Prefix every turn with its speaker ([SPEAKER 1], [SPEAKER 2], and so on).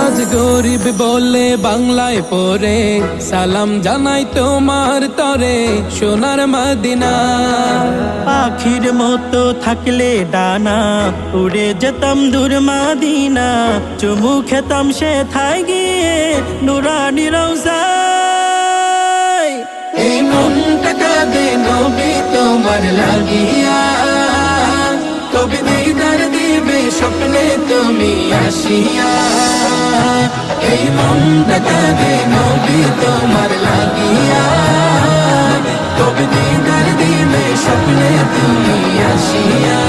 [SPEAKER 1] আজ গরিব বলে বাংলায় পড়ে সালাম জানাই তোমার তরে সোনার মদিনা।
[SPEAKER 2] পাখির মতো থাকলে ডানা উড়ে যেতাম দূর মদিনা, চুমু খেতাম সে থাই গিয়ে নুরানি রওজায়।
[SPEAKER 1] এই মনটা কাঁদে নবী তোমার লাগিয়া, কবে দিদার দিবে স্বপ্নে তুমি আসিয়া। এই মনটা কাঁদে নবী তোমার লাগিয়া, কবে দিদার দিবে স্বপ্নে তুমি আসিয়া।